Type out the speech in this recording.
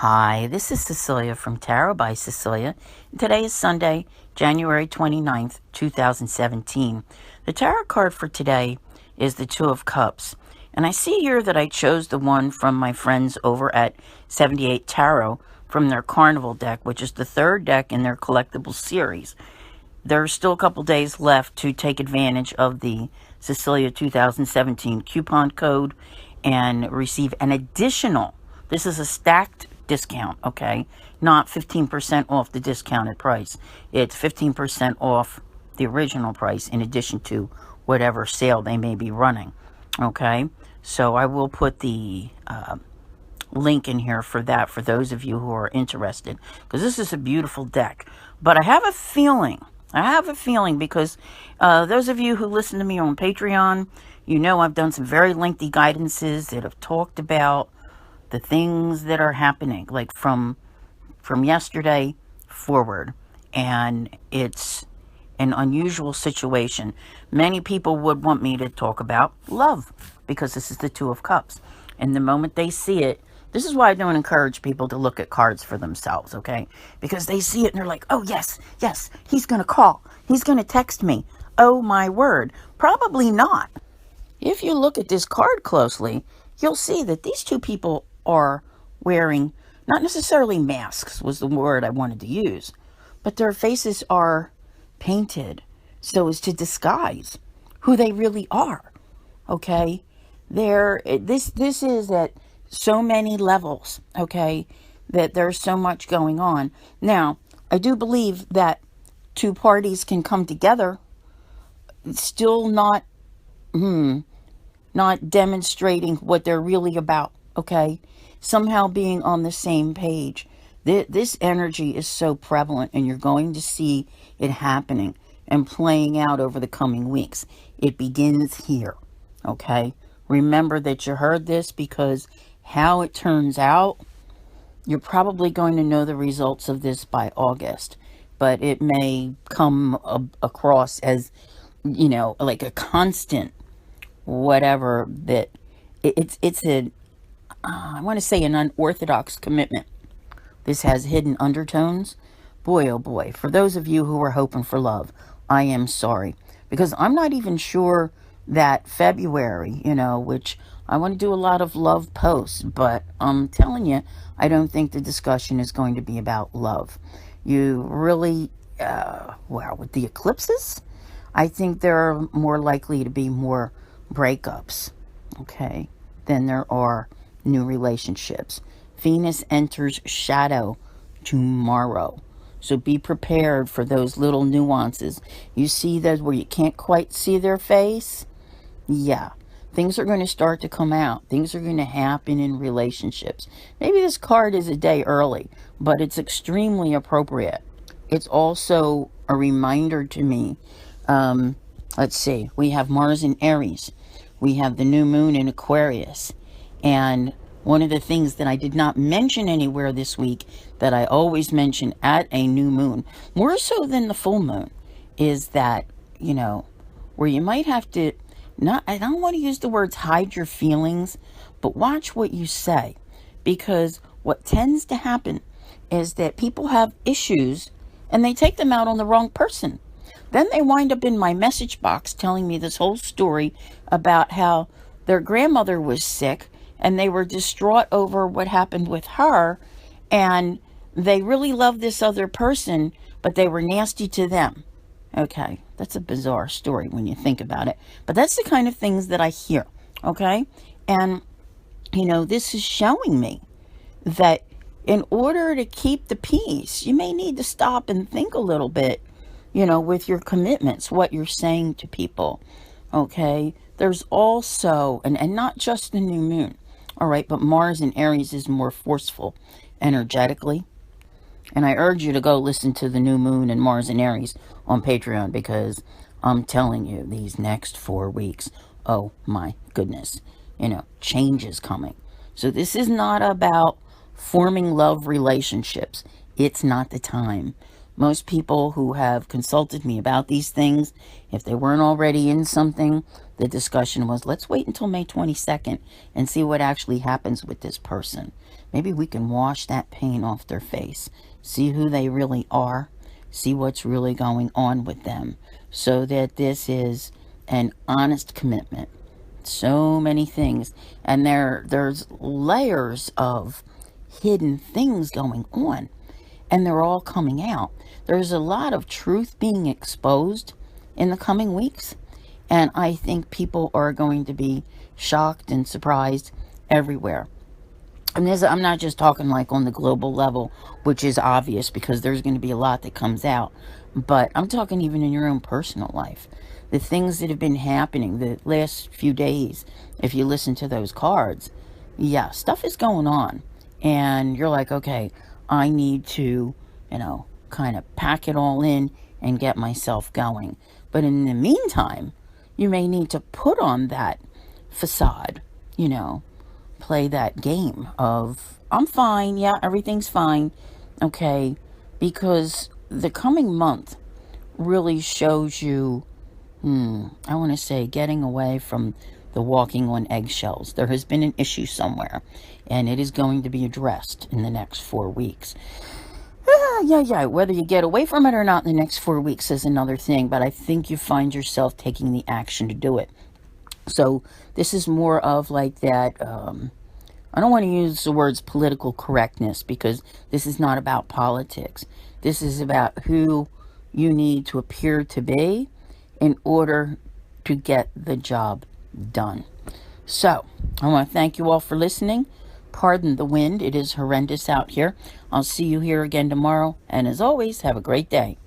Hi, this is Cecilia from Tarot by Cecilia. Today is Sunday, January 29th, 2017. The tarot card for today is the Two of Cups. And I see here that I chose the one from my friends over at 78 Tarot from their Carnival deck, which is the third deck in their collectible series. There's still a couple days left to take advantage of the Cecilia 2017 coupon code and receive an additional, this is a stacked discount, okay? Not 15% off the discounted price. It's 15% off the original price in addition to whatever sale they may be running, okay? So I will put the link in here for that for those of you who are interested, because this is a beautiful deck. But I have a feeling because those of you who listen to me on Patreon, you know I've done some very lengthy guidances that have talked about the things that are happening, like from yesterday forward. And it's an unusual situation. Many people would want me to talk about love because this is the Two of Cups. And the moment they see it, this is why I don't encourage people to look at cards for themselves, okay? Because they see it and they're like, oh, yes, he's going to call. He's going to text me. Oh, my word. Probably not. If you look at this card closely, you'll see that these two people are wearing, not necessarily masks was the word I wanted to use, but their faces are painted so as to disguise who they really are, okay? This is at so many levels, okay, that there's so much going on. Now, I do believe that two parties can come together, still not demonstrating what they're really about, okay? Somehow being on the same page. This energy is so prevalent, and you're going to see it happening and playing out over the coming weeks. It begins here, okay? Remember that you heard this, because how it turns out, you're probably going to know the results of this by August, but it may come across as, like a constant whatever that it's a I want to say an unorthodox commitment. This has hidden undertones. Boy, oh boy, for those of you who are hoping for love, I am sorry, because I'm not even sure that February, which I want to do a lot of love posts, but I'm telling you, I don't think the discussion is going to be about love. You really, with the eclipses, I think there are more likely to be more breakups, okay, than there are new relationships. Venus enters shadow tomorrow. So be prepared for those little nuances. You see those where you can't quite see their face? Yeah. Things are going to start to come out. Things are going to happen in relationships. Maybe this card is a day early, but it's extremely appropriate. It's also a reminder to me. Let's see. We have Mars in Aries. We have the new moon in Aquarius. And one of the things that I did not mention anywhere this week that I always mention at a new moon, more so than the full moon, is that, where you might have to, I don't want to use the words hide your feelings, but watch what you say. Because what tends to happen is that people have issues and they take them out on the wrong person. Then they wind up in my message box telling me this whole story about how their grandmother was sick and they were distraught over what happened with her, and they really loved this other person, but they were nasty to them. Okay, that's a bizarre story when you think about it, but that's the kind of things that I hear, okay? And, this is showing me that in order to keep the peace, you may need to stop and think a little bit, with your commitments, what you're saying to people, okay? There's also, and not just the new moon, all right, but Mars in Aries is more forceful energetically. And I urge you to go listen to the new moon and Mars in Aries on Patreon, because I'm telling you, these next 4 weeks, oh my goodness, change is coming. So this is not about forming love relationships. It's not the time. Most people who have consulted me about these things, if they weren't already in something, the discussion was, let's wait until May 22nd and see what actually happens with this person. maybe we can wash that pain off their face, see who they really are, see what's really going on with them, so that this is an honest commitment. So many things, and there's layers of hidden things going on, and they're all coming out. There's a lot of truth being exposed in the coming weeks, and I think people are going to be shocked and surprised everywhere. And I'm not just talking like on the global level, which is obvious because there's going to be a lot that comes out, but I'm talking even in your own personal life. The things that have been happening the last few days, if you listen to those cards, yeah, stuff is going on. And you're like, okay, I need to, kind of pack it all in and get myself going. But in the meantime, you may need to put on that facade, play that game of, I'm fine, yeah, everything's fine, okay, because the coming month really shows you, I want to say, getting away from the walking on eggshells. There has been an issue somewhere, and it is going to be addressed in the next 4 weeks. Yeah. Whether you get away from it or not in the next 4 weeks is another thing, but I think you find yourself taking the action to do it. So this is more of like that, I don't want to use the words political correctness because this is not about politics. This is about who you need to appear to be in order to get the job done. So I want to thank you all for listening. Pardon the wind. It is horrendous out here. I'll see you here again tomorrow. And as always, have a great day.